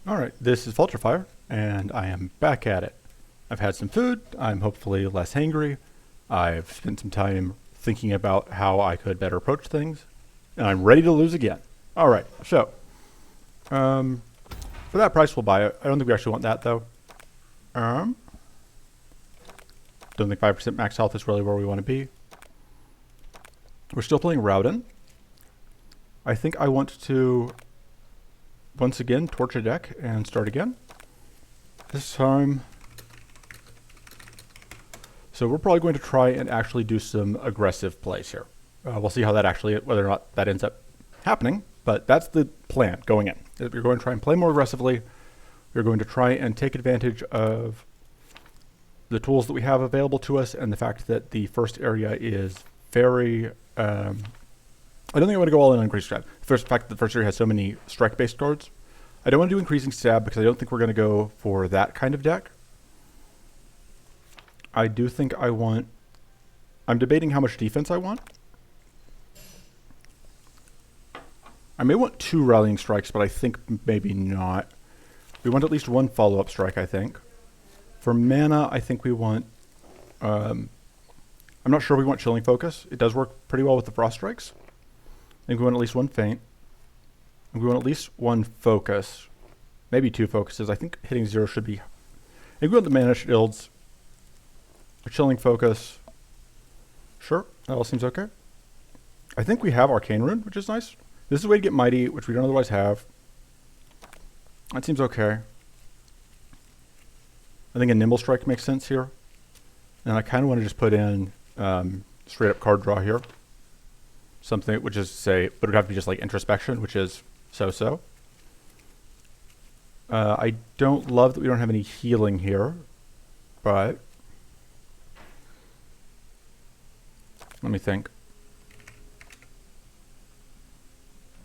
Alright, this is Vulturefire, and I am back at it. I've had some food, I'm hopefully less hangry, I've spent some time thinking about how I could better approach things, and I'm ready to lose again. Alright, so, for that price we'll buy it. I don't think we actually want that though. Don't think 5% max health is really where we want to be. We're still playing Raodan. I think I want to once again torch a deck and start again. This time, so we're probably going to try and actually do some aggressive plays here. We'll see how that actually, whether or not that ends up happening, but that's the plan going in. We're going to try and play more aggressively. We're going to try and take advantage of the tools that we have available to us and the fact that the first area is very, I don't think I want to go all in on increasing stab. The fact that the first area has so many strike-based cards. I don't want to do increasing stab because I don't think we're going to go for that kind of deck. I do think I want... I'm debating how much defense I want. I may want 2 rallying strikes, but I think maybe not. We want at least 1 follow-up strike, I think. For mana, I think we want... I'm not sure we want Chilling Focus. It does work pretty well with the Frost Strikes. I think we want at least 1 Feint. I think we want at least 1 Focus. Maybe 2 Focuses. I think hitting 0 should be... I think we want the Mana Shields. A Chilling Focus. Sure, that all seems okay. I think we have Arcane Rune, which is nice. This is a way to get Mighty, which we don't otherwise have. That seems okay. I think a Nimble Strike makes sense here. And I kind of want to just put in straight up card draw here. Something which is, say, but it would have to be just like Introspection, which is so-so. I don't love that we don't have any healing here, but let me think.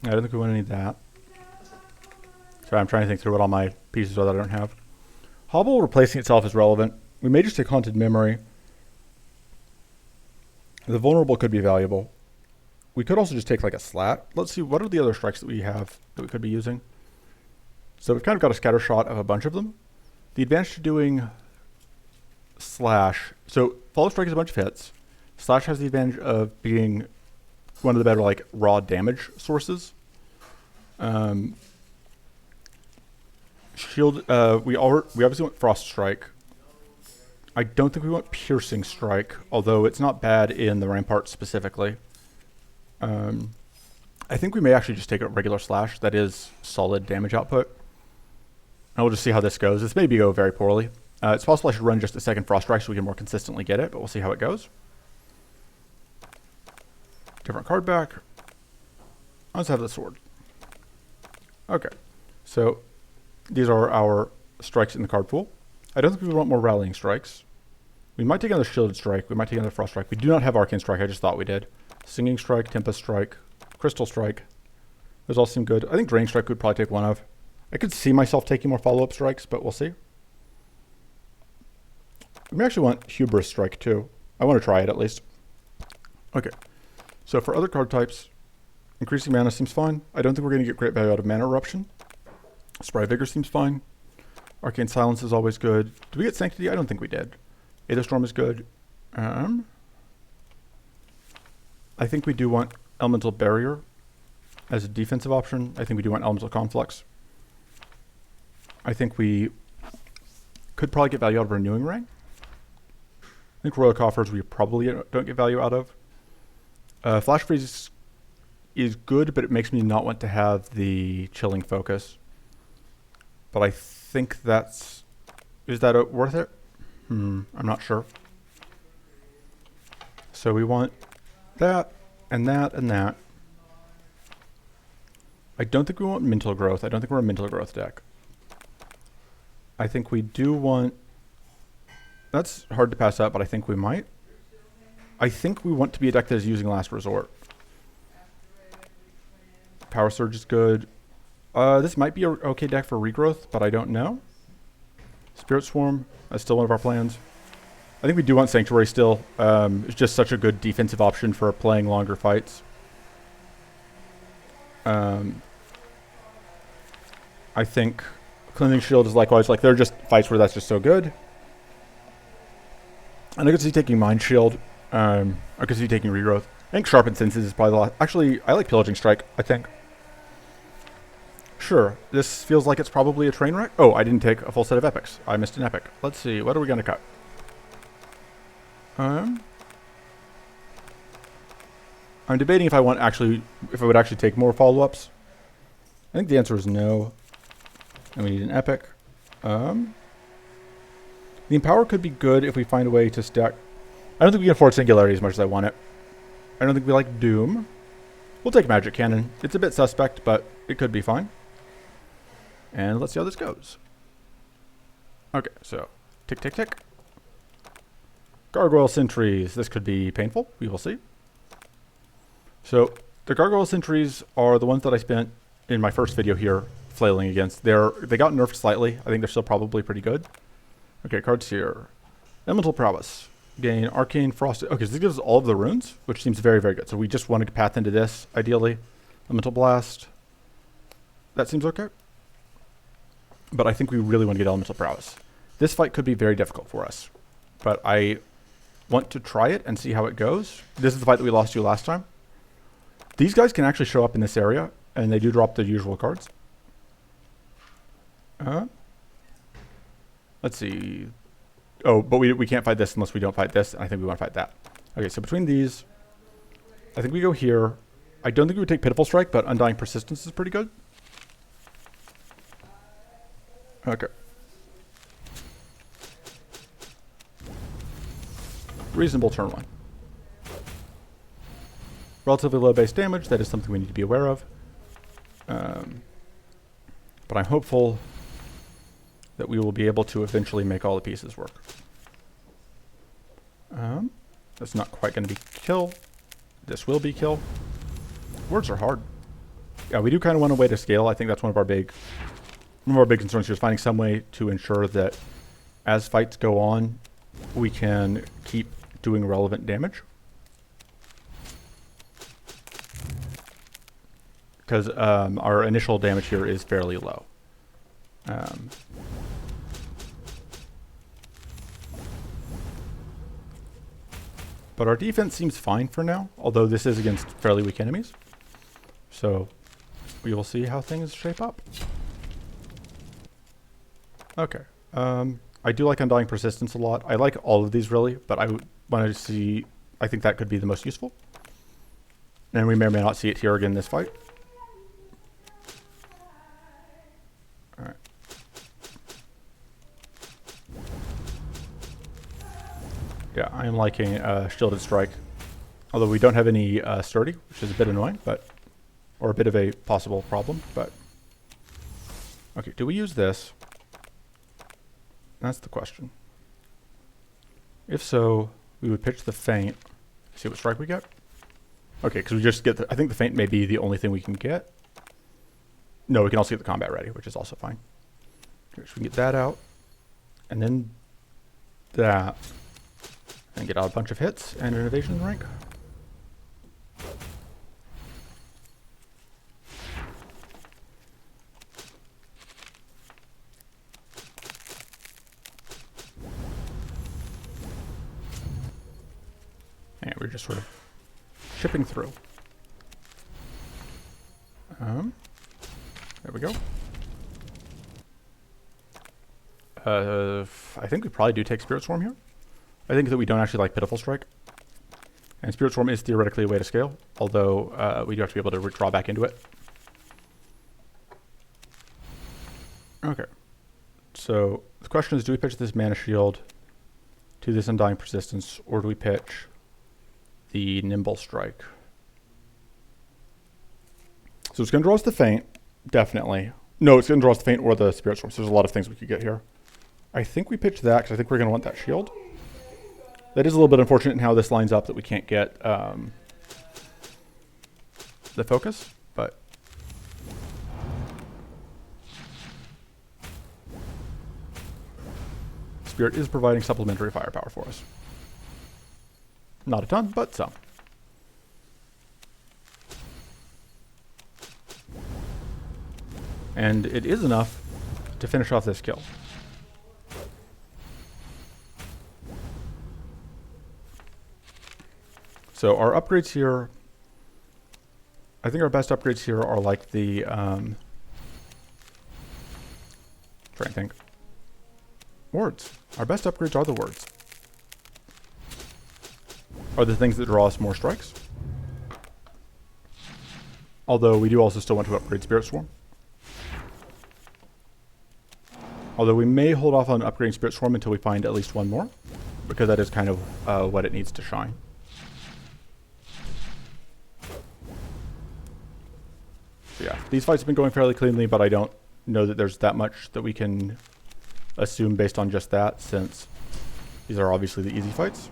I don't think we want any of that. Sorry, I'm trying to think through what all my pieces are that I don't have. Hobble replacing itself is relevant. We may just take Haunted Memory. The Vulnerable could be valuable. We could also just take like a Slat. Let's see, what are the other strikes that we have that we could be using? So we've kind of got a scatter shot of a bunch of them. The advantage to doing Slash, so Follow Strike is a bunch of hits. Slash has the advantage of being one of the better like raw damage sources. Shield, we obviously want Frost Strike. I don't think we want Piercing Strike, although it's not bad in the Ramparts specifically. I think we may actually just take a regular Slash. That is solid damage output. And we'll just see how this goes. This may go very poorly. It's possible I should run just a second Frost Strike so we can more consistently get it, but we'll see how it goes. Different card back. Let's have the sword. Okay, so these are our strikes in the card pool. I don't think we want more rallying strikes. We might take another shielded strike. We might take another frost strike. We do not have arcane strike. I just thought we did. Singing strike, tempest strike, crystal strike. Those all seem good. I think drain strike would probably take one of. I could see myself taking more follow-up strikes, but we'll see. We actually want hubris strike too. I want to try it at least. Okay. So for other card types, increasing mana seems fine. I don't think we're going to get great value out of Mana Eruption. Spry Vigor seems fine. Arcane Silence is always good. Did we get Sanctity? I don't think we did. Aether Storm is good. I think we do want Elemental Barrier as a defensive option. I think we do want Elemental Conflux. I think we could probably get value out of Renewing Ray. I think Royal Coffers we probably don't get value out of. Flash Freeze is good, but it makes me not want to have the Chilling Focus. But I think that's... Is that worth it? I'm not sure. So we want that, and that, and that. I don't think we want Mental Growth. I don't think we're a Mental Growth deck. I think we do want... That's hard to pass up, but I think we might. I think we want to be a deck that is using Last Resort. Power Surge is good. This might be an okay deck for Regrowth, but I don't know. Spirit Swarm, that's still one of our plans. I think we do want Sanctuary still. It's just such a good defensive option for playing longer fights. I think Cleansing Shield is likewise, like, there are just fights where that's just so good. And I could see taking Mind Shield. I could see taking Regrowth. I think Sharpened Senses is probably the last. Actually, I like Pillaging Strike, I think. Sure, this feels like it's probably a train wreck. Oh, I didn't take a full set of epics. I missed an epic. Let's see, what are we going to cut? I'm debating if I would actually take more follow-ups. I think the answer is no. And we need an epic. The Empower could be good if we find a way to stack. I don't think we can afford Singularity as much as I want it. I don't think we like Doom. We'll take Magic Cannon. It's a bit suspect, but it could be fine. And let's see how this goes. Okay, so tick, tick, tick. Gargoyle Sentries. This could be painful. We will see. So the Gargoyle Sentries are the ones that I spent in my first video here flailing against. They got nerfed slightly. I think they're still probably pretty good. Okay, cards here. Elemental Prowess. Gain Arcane Frost. Okay, so this gives us all of the runes, which seems very, very good. So we just want to path into this, ideally. Elemental Blast. That seems okay. But I think we really want to get Elemental Prowess. This fight could be very difficult for us. But I want to try it and see how it goes. This is the fight that we lost to last time. These guys can actually show up in this area, and they do drop the usual cards. Let's see. Oh, but we can't fight this unless we don't fight this. And I think we want to fight that. Okay, so between these, I think we go here. I don't think we would take Pitiful Strike, but Undying Persistence is pretty good. Okay. Reasonable turn one. Relatively low base damage. That is something we need to be aware of. But I'm hopeful that we will be able to eventually make all the pieces work. That's not quite going to be kill. This will be kill. Words are hard. Yeah, we do kind of want a way to scale. I think that's one of our big concerns here is finding some way to ensure that as fights go on, we can keep doing relevant damage. Because our initial damage here is fairly low. But our defense seems fine for now, although this is against fairly weak enemies. So we will see how things shape up. Okay. I do like Undying Persistence a lot. I like all of these really, but I want to see, I think that could be the most useful. And we may or may not see it here again in this fight. Alright. Yeah, I am liking Shielded Strike. Although we don't have any Sturdy, which is a bit annoying, but or a bit of a possible problem, but okay, do we use this? That's the question. If so, we would pitch the Feint. See what strike we get? Okay, because we just get I think the Feint may be the only thing we can get. No, we can also get the Combat Ready, which is also fine. Okay, so we can get that out. And then that. And get out a bunch of hits and an evasion rank. And we're just sort of chipping through. There we go. I think we probably do take Spirit Swarm here. I think that we don't actually like Pitiful Strike. And Spirit Swarm is theoretically a way to scale, although we do have to be able to draw back into it. Okay. So the question is, do we pitch this Mana Shield to this Undying Persistence, or do we pitch the Nimble Strike? So it's going to draw us the Feint, definitely. No, it's going to draw us the Feint or the Spirit Swarm, so there's a lot of things we could get here. I think we pitch that, because I think we're going to want that shield. That is a little bit unfortunate in how this lines up, that we can't get the focus, but Spirit is providing supplementary firepower for us. Not a ton, but some. And it is enough to finish off this kill. So our upgrades here, I think our best upgrades here are like the, trying to think. Words. Our best upgrades are the words. Are the things that draw us more strikes. Although we do also still want to upgrade Spirit Swarm. Although we may hold off on upgrading Spirit Swarm until we find at least one more, because that is kind of what it needs to shine. So yeah, these fights have been going fairly cleanly, but I don't know that there's that much that we can assume based on just that, since these are obviously the easy fights.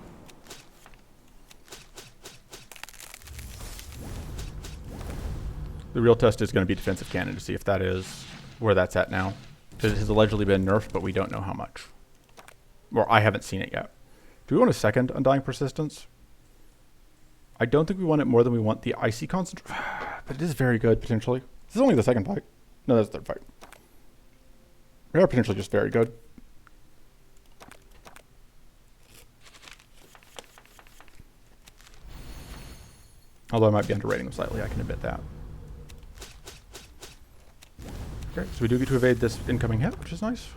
The real test is going to be defensive cannon to see if that is where that's at now. Because it has allegedly been nerfed, but we don't know how much. Or I haven't seen it yet. Do we want a second Undying Persistence? I don't think we want it more than we want the Icy Concentration. But it is very good, potentially. This is only the second fight. No, that's the third fight. They are potentially just very good. Although I might be underrating them slightly, I can admit that. Okay, so we do get to evade this incoming hit, which is nice.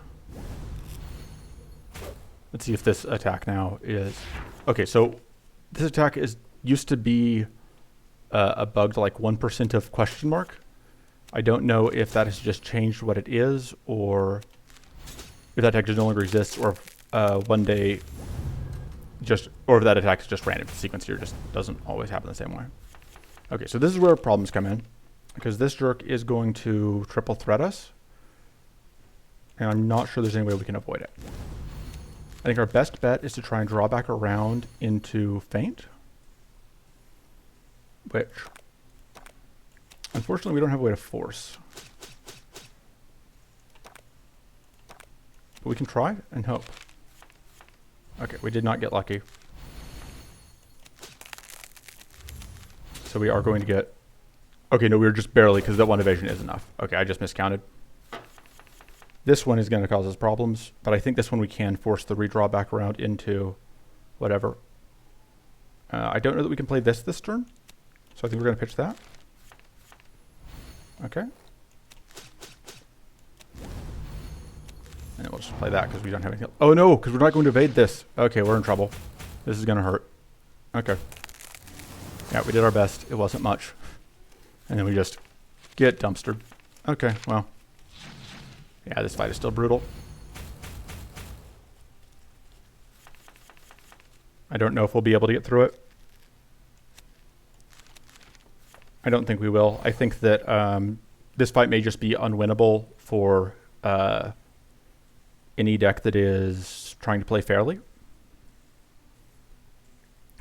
Let's see if this attack now is... Okay, so this attack used to be a bugged like 1% of question mark. I don't know if that has just changed what it is, or if that attack just no longer exists, or if one day or if that attack is just random. The sequence here just doesn't always happen the same way. Okay, so this is where problems come in, because this jerk is going to triple threat us, and I'm not sure there's any way we can avoid it. I think our best bet is to try and draw back around into feint, which unfortunately we don't have a way to force. But we can try and hope. Okay, we did not get lucky. So we are going to get... Okay, no, we were just barely, because that one evasion is enough. Okay, I just miscounted. This one is going to cause us problems, but I think this one we can force the redraw back around into whatever. I don't know that we can play this turn, so I think we're going to pitch that. Okay. And we'll just play that because we don't have anything else. Oh no, because we're not going to evade this. Okay, we're in trouble. This is going to hurt. Okay. Yeah, we did our best. It wasn't much. And then we just get dumpstered. Okay, well. Yeah, this fight is still brutal. I don't know if we'll be able to get through it. I don't think we will. I think that this fight may just be unwinnable for any deck that is trying to play fairly.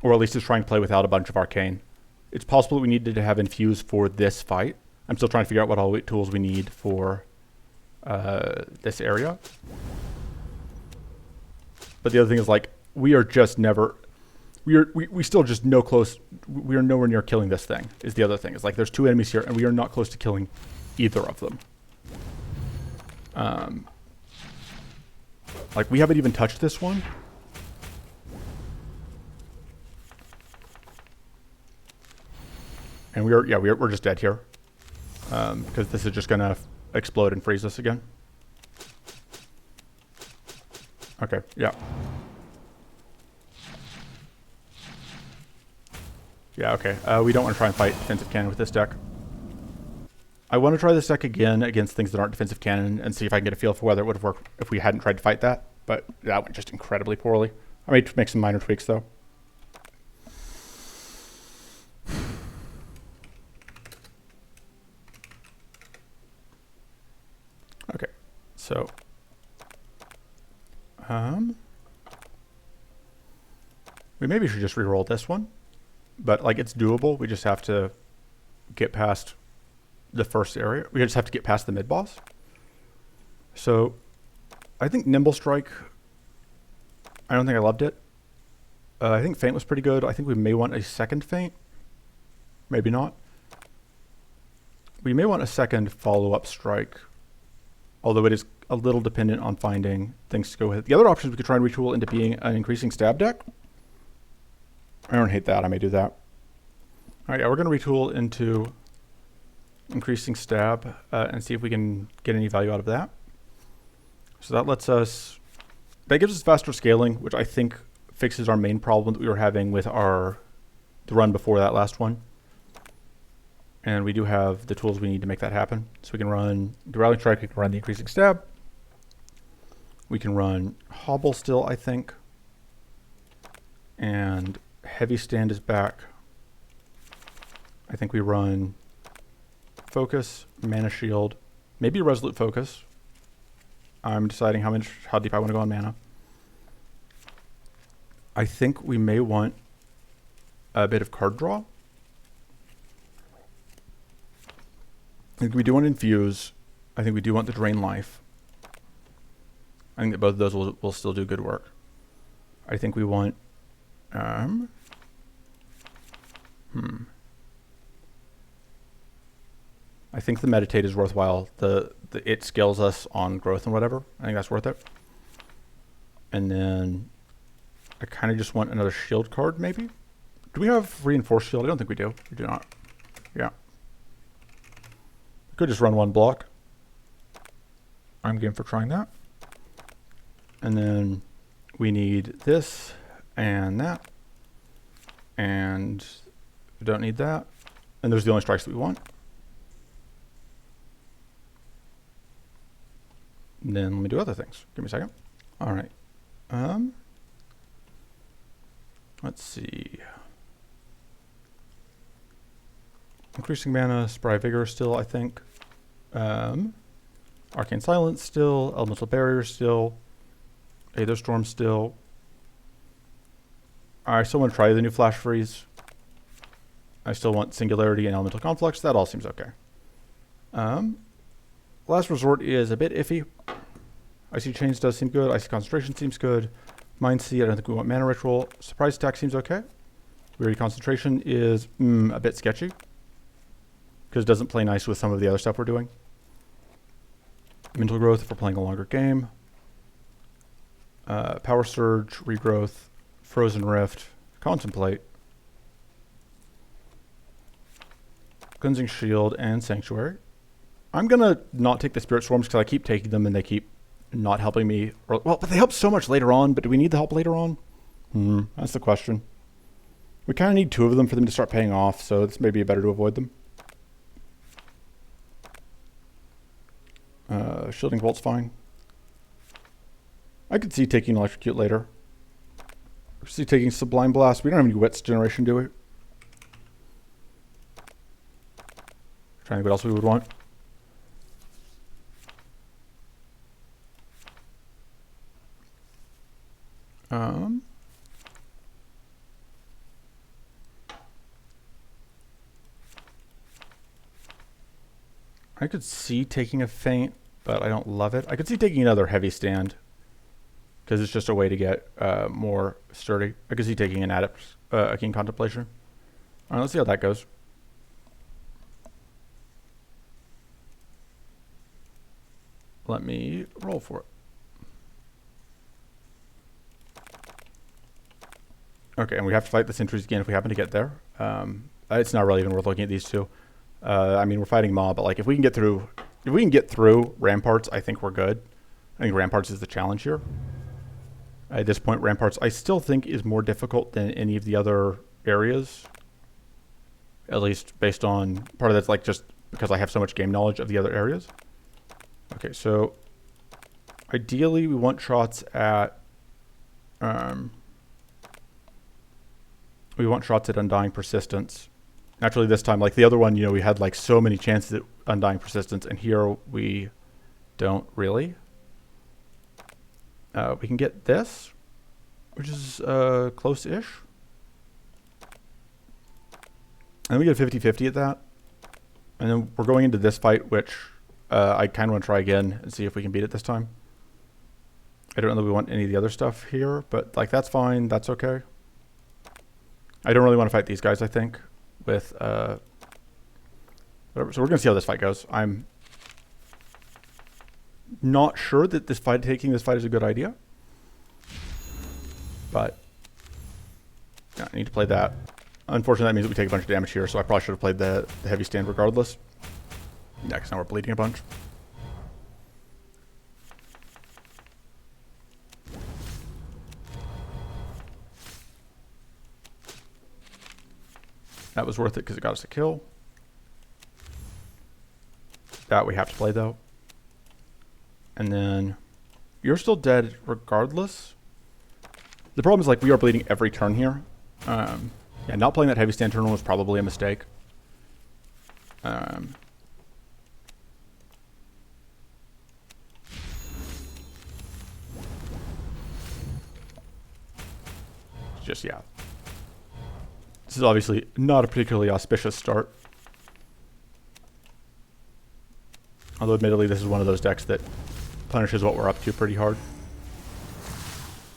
Or at least is trying to play without a bunch of arcane. It's possible that we needed to have infuse for this fight. I'm still trying to figure out what all tools we need for this area. But the other thing is, like, we are just never... We still just no close... We are nowhere near killing this thing, is the other thing. It's like there's two enemies here, and we are not close to killing either of them. Like, we haven't even touched this one. And we're just dead here. Because this is just going to explode and freeze us again. Okay, yeah. Yeah, okay. We don't want to try and fight defensive cannon with this deck. I want to try this deck again against things that aren't defensive cannon and see if I can get a feel for whether it would have worked if we hadn't tried to fight that. But that went just incredibly poorly. I may make some minor tweaks, though. Okay, so... we maybe should just reroll this one. But, like, it's doable. We just have to get past the first area. We just have to get past the mid-boss. So, I think Nimble Strike, I don't think I loved it. I think Feint was pretty good. I think we may want a second Feint. Maybe not. We may want a second follow-up Strike. although it is a little dependent on finding things to go with it. The other option is we could try and retool into being an increasing stab deck. I don't hate that. I may do that. All right, yeah, we're going to retool into increasing stab and see if we can get any value out of that. So that lets us, that gives us faster scaling, which I think fixes our main problem that we were having with the run before that last one. And we do have the tools we need to make that happen. So we can run the Rallying Strike, we can run the increasing stab. We can run Hobble still, I think. And Heavy Stand is back. I think we run Focus, Mana Shield, maybe Resolute Focus. I'm deciding how deep I want to go on mana. I think we may want a bit of card draw. I think we do want Infuse. I think we do want the Drain Life. I think that both of those will still do good work. I think we want I think the Meditate is worthwhile. It scales us on growth and whatever. I think that's worth it. And then I kind of just want another shield card, maybe. Do we have Reinforced Shield? I don't think we do. We do not. Yeah. We could just run one block. I'm game for trying that. And then we need this and that. And we don't need that. And those are the only strikes that we want. And then let me do other things. Give me a second. All right. Let's see. Increasing mana, Spry Vigor still, I think. Arcane Silence still. Elemental Barrier still. Aether Storm still. I still want to try the new Flash Freeze. I still want Singularity and Elemental Conflux. That all seems okay. Last Resort is a bit iffy. Icy Chains does seem good. Icy Concentration seems good. Mind Seed, I don't think we want Mana Ritual. Surprise Attack seems okay. Weary Concentration is a bit sketchy, because it doesn't play nice with some of the other stuff we're doing. Mental Growth if we're playing a longer game. Power Surge, Regrowth, Frozen Rift, Contemplate, Cleansing Shield, and Sanctuary. I'm going to not take the Spirit Swarms because I keep taking them and they keep not helping me. Well, but they help so much later on, but do we need the help later on? That's the question. We kind of need 2 of them for them to start paying off, so it's maybe better to avoid them. Shielding Bolt's fine. I could see taking Electrocute later. I could see taking Sublime Blast. We don't have any Wits generation, do we? Trying to think what else we would want. I could see taking a Feint, but I don't love it. I could see taking another Heavy Stand, because it's just a way to get more sturdy. I could see taking an Adept, a Keen Contemplation. All right, let's see how that goes. Let me roll for it. Okay, and we have to fight the Sentries again if we happen to get there. It's not really even worth looking at these two. I mean, we're fighting Maw, but like if we can get through Ramparts, I think we're good. I think Ramparts is the challenge here. At this point, Ramparts I still think is more difficult than any of the other areas. At least based on part of that's like just because I have so much game knowledge of the other areas. Okay, so ideally we want shots at Undying Persistence. Naturally this time, like the other one, you know, we had like so many chances at Undying Persistence, and here we don't really. We can get this, which is close-ish. And we get 50-50 at that. And then we're going into this fight, which I kind of want to try again and see if we can beat it this time. I don't know that we want any of the other stuff here, but like that's fine. That's okay. I don't really want to fight these guys, I think, with whatever. So we're going to see how this fight goes. I'm not sure that taking this fight is a good idea. But yeah, I need to play that. Unfortunately, that means that we take a bunch of damage here, so I probably should have played the heavy stand regardless. Yeah, because now we're bleeding a bunch. That was worth it because it got us a kill. That we have to play though. And then you're still dead regardless. The problem is like we are bleeding every turn here. Yeah, not playing that heavy stand turn was probably a mistake. Just, yeah. This is obviously not a particularly auspicious start. Although admittedly this is one of those decks that punishes what we're up to pretty hard.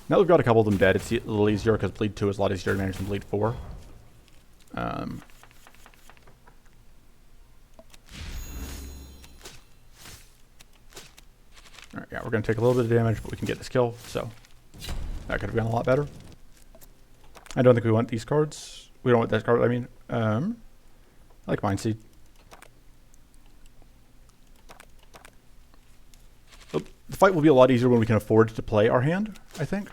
Now we've got a couple of them dead, it's a little easier because bleed 2 is a lot easier to manage than bleed 4. Alright, yeah, we're going to take a little bit of damage, but we can get this kill, so that could have gone a lot better. I don't think we want these cards. We don't want that card, I mean. I like Mind Seed. The fight will be a lot easier when we can afford to play our hand, I think.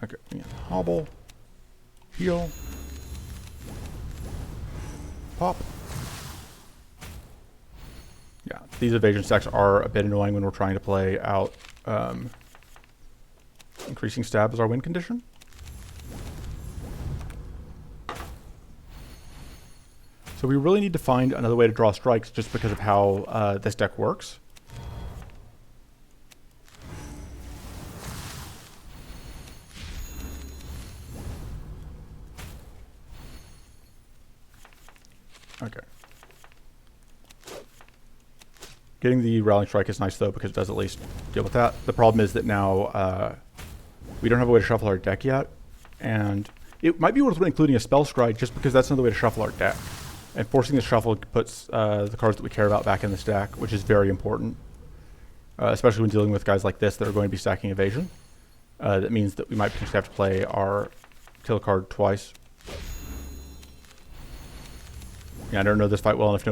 Okay, yeah. Hobble. Heal. Pop. Yeah, these evasion stacks are a bit annoying when we're trying to play out increasing stab as our win condition. So we really need to find another way to draw strikes just because of how this deck works. Okay. Getting the Rallying Strike is nice though because it does at least deal with that. The problem is that now we don't have a way to shuffle our deck yet. And it might be worth including a Spell Scry just because that's another way to shuffle our deck. And forcing the shuffle puts the cards that we care about back in the stack, which is very important. Especially when dealing with guys like this that are going to be stacking evasion. That means that we might potentially have to play our kill card twice. Yeah, I don't know this fight well enough to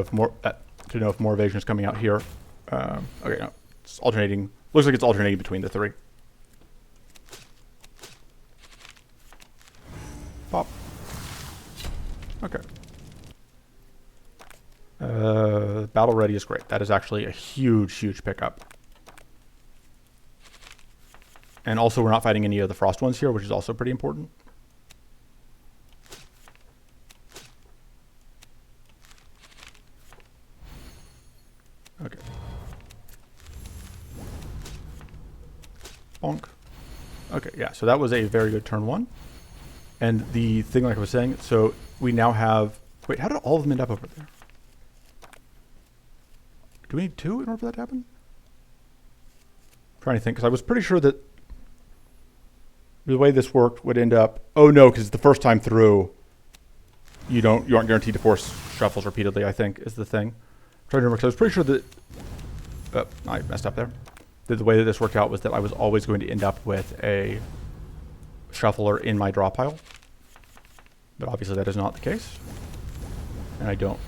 know if more evasion is coming out here. Okay, no, it's alternating. Looks like it's alternating between the three. Pop. Okay. Battle ready is great. That is actually a huge, huge pickup. And also we're not fighting any of the frost ones here, which is also pretty important. Okay. Bonk. Okay, yeah, so that was a very good turn 1. And the thing, like I was saying, so we now have... Wait, how did all of them end up over there? Do we need 2 in order for that to happen? I'm trying to think, because I was pretty sure that the way this worked would end up... Oh no, because the first time through, you aren't guaranteed to force shuffles repeatedly, I think, is the thing. I'm trying to remember, because I was pretty sure that... Oh, I messed up there. That the way that this worked out was that I was always going to end up with a shuffler in my draw pile. But obviously that is not the case. And I'm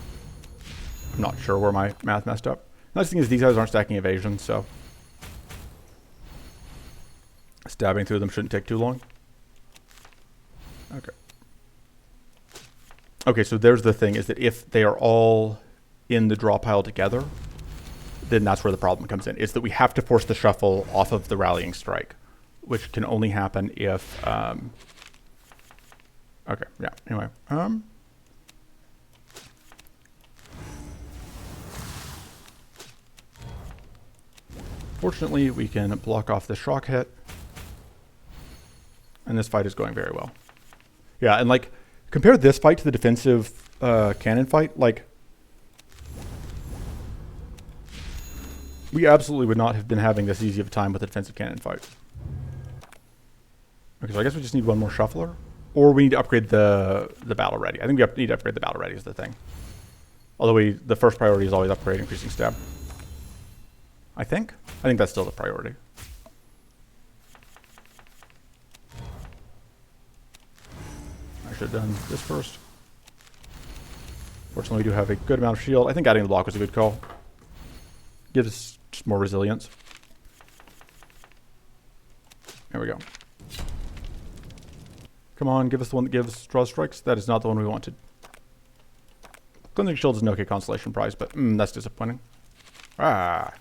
not sure where my math messed up. The nice thing is these guys aren't stacking evasion, so stabbing through them shouldn't take too long. Okay. Okay, so there's the thing, is that if they are all in the draw pile together, then that's where the problem comes in. Is that we have to force the shuffle off of the Rallying Strike, which can only happen if... okay, yeah, anyway. Fortunately, we can block off the shock hit. And this fight is going very well. Yeah, and like, compare this fight to the defensive cannon fight. Like, we absolutely would not have been having this easy of a time with the defensive cannon fight. Okay, so I guess we just need one more shuffler. Or we need to upgrade the battle ready. I think we need to upgrade the battle ready is the thing. Although the first priority is always upgrade increasing stab. I think that's still the priority. I should have done this first. Fortunately, we do have a good amount of shield. I think adding the block was a good call. Gives us just more resilience. There we go. Come on, give us the one that draws strikes. That is not the one we wanted. Cleansing Shield is an okay consolation prize, but that's disappointing. Ah.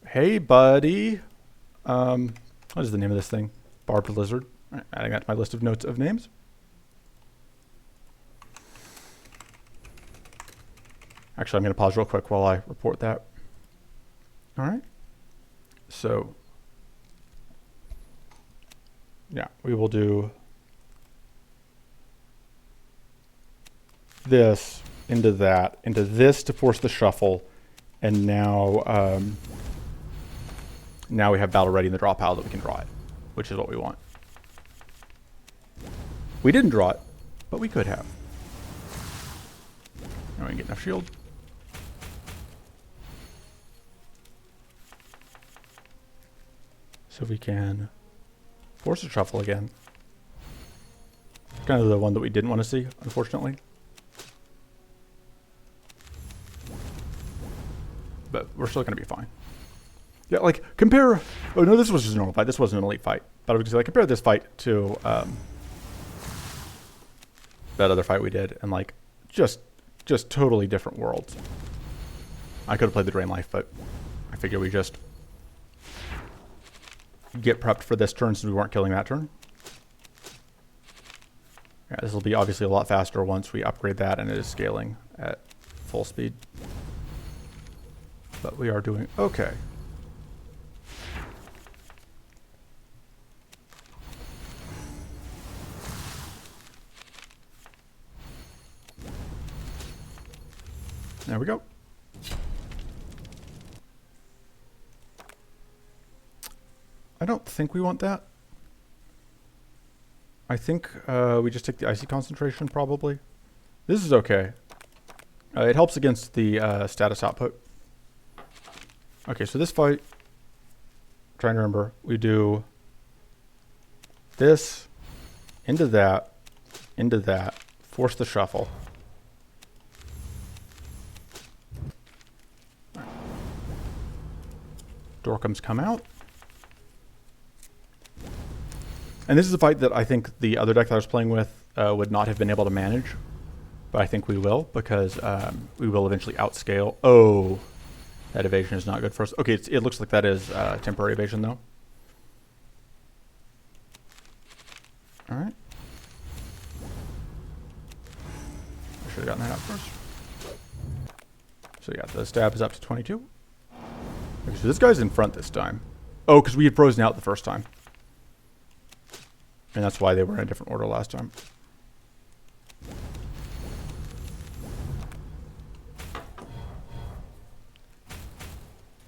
Hey, buddy. What is the name of this thing? Barbed Lizard. Right, adding that to my list of notes of names. Actually, I'm going to pause real quick while I report that. All right. So, yeah, we will do this into that, into this to force the shuffle, and now now we have battle ready in the draw pile that we can draw it, which is what we want. We didn't draw it, but we could have. Now we can get enough shield. So we can force a shuffle again. Kind of the one that we didn't want to see, unfortunately. But we're still going to be fine. Yeah, like, compare... Oh, no, this was just a normal fight. This wasn't an elite fight. But I was going to say, like, compare this fight to that other fight we did. And, like, just totally different worlds. I could have played the Drain Life, but I figure we just get prepped for this turn since we weren't killing that turn. Yeah, this will be obviously a lot faster once we upgrade that and it is scaling at full speed. But we are doing okay. There we go. I don't think we want that. I think we just take the icy concentration probably. This is okay. It helps against the status output. Okay, so this fight, trying to remember, we do this, into that, force the shuffle. Dorkums come out. And this is a fight that I think the other deck that I was playing with would not have been able to manage. But I think we will, because we will eventually outscale. Oh, that evasion is not good for us. Okay, it looks like that is temporary evasion, though. All right. I should have gotten that out first. So yeah, the stab is up to 22. Okay, so this guy's in front this time. Oh, because we had frozen out the first time. And that's why they were in a different order last time.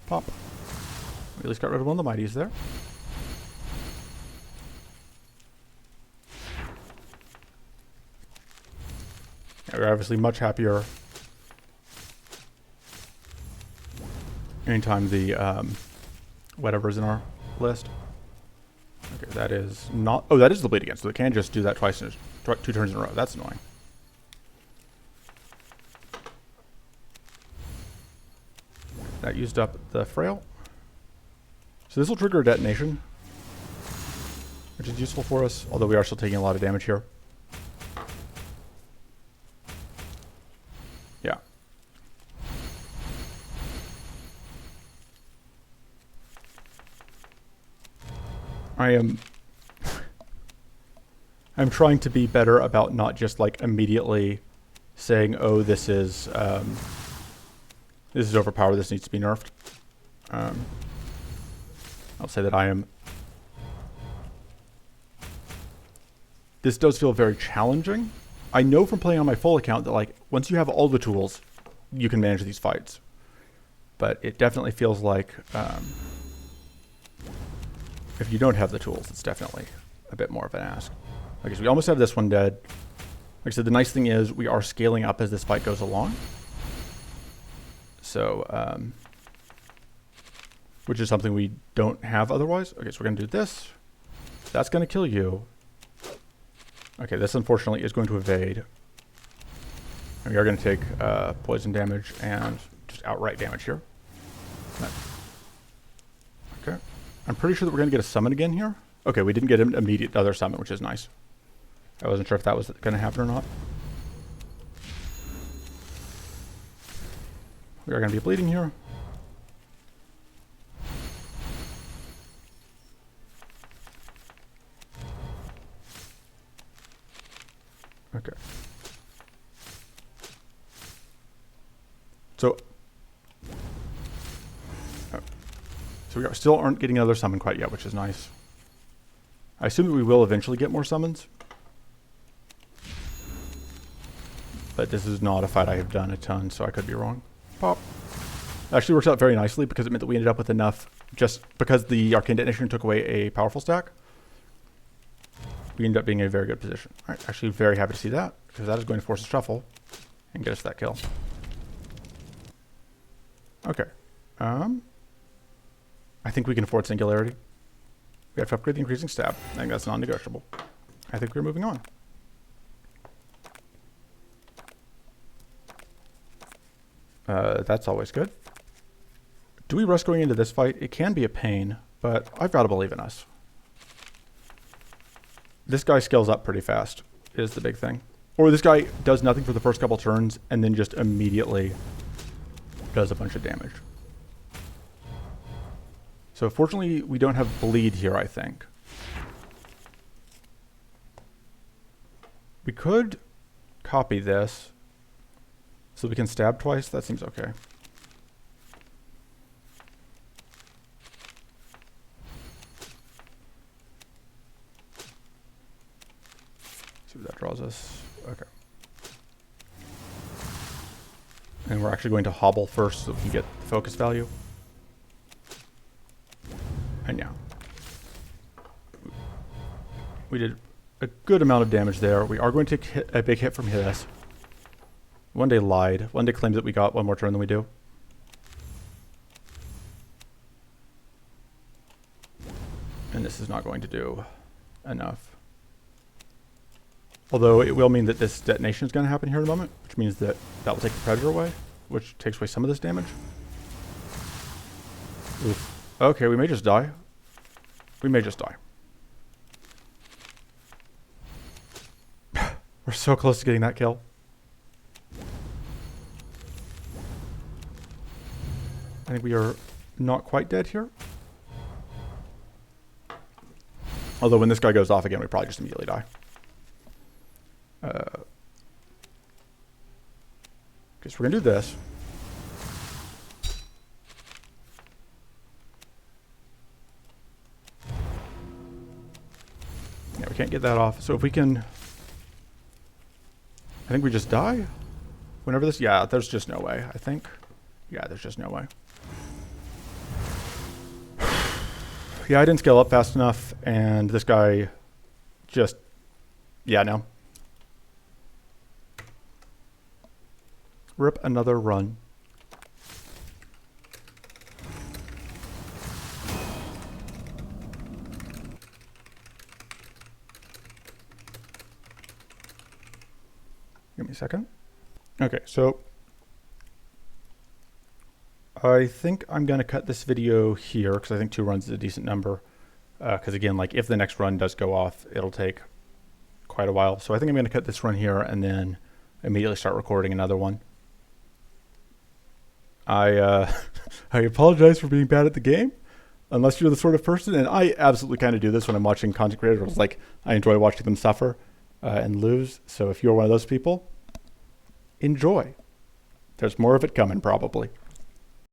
Pop. We at least got rid of one of the mighties there. Yeah, we're obviously much happier anytime the whatever's in our list. Okay, that is not... Oh, that is the bleed again, so they can just do that twice in 2 turns in a row. That's annoying. That used up the frail. So this will trigger a detonation, which is useful for us, although we are still taking a lot of damage here. Yeah. I'm trying to be better about not just like immediately saying, oh, this is overpowered, this needs to be nerfed. I'll say that I am... This does feel very challenging. I know from playing on my full account that like once you have all the tools, you can manage these fights. But it definitely feels like if you don't have the tools, it's definitely a bit more of an ask. Okay, so we almost have this one dead. Like I said, the nice thing is we are scaling up as this fight goes along. So, which is something we don't have otherwise. Okay, so we're going to do this. That's going to kill you. Okay, this unfortunately is going to evade. And we are going to take poison damage and just outright damage here. Okay. I'm pretty sure that we're going to get a summon again here. Okay, we didn't get an immediate other summon, which is nice. I wasn't sure if that was going to happen or not. We are going to be bleeding here. Okay. So we still aren't getting another summon quite yet, which is nice. I assume that we will eventually get more summons. But this is not a fight I have done a ton, so I could be wrong. Pop. It actually works out very nicely because it meant that we ended up with enough, just because the Arcane Detonation took away a powerful stack. We ended up being in a very good position. All right, actually very happy to see that, because that is going to force a shuffle and get us that kill. Okay. I think we can afford Singularity. We have to upgrade the increasing stab. I think that's non-negotiable. I think we're moving on. That's always good. Do we rush going into this fight? It can be a pain, but I've got to believe in us. This guy scales up pretty fast, is the big thing. Or this guy does nothing for the first couple turns and then just immediately does a bunch of damage. So fortunately, we don't have bleed here, I think. We could copy this so we can stab twice. That seems okay. See what that draws us. Okay. And we're actually going to hobble first so we can get the focus value. And yeah. We did a good amount of damage there. We are going to take a big hit from this. One Day lied. One Day claims that we got one more turn than we do. And this is not going to do enough. Although it will mean that this detonation is going to happen here in a moment, which means that that will take the Predator away, which takes away some of this damage. Oof. Okay, we may just die. We may just die. We're so close to getting that kill. I think we are not quite dead here. Although when this guy goes off again, we probably just immediately die. Okay, so we're going to do this. Yeah, we can't get that off. So if we can... I think we just die? Whenever this... Yeah, there's just no way, I think. Yeah, there's just no way. Yeah, I didn't scale up fast enough, and this guy just... Yeah, no. Rip another run. Give me a second. Okay, so I think I'm going to cut this video here because I think 2 runs is a decent number. Because again, like if the next run does go off, it'll take quite a while. So I think I'm going to cut this run here and then immediately start recording another one. I apologize for being bad at the game, unless you're the sort of person, and I absolutely kind of do this when I'm watching content creators. Like I enjoy watching them suffer and lose. So if you're one of those people, enjoy. There's more of it coming probably.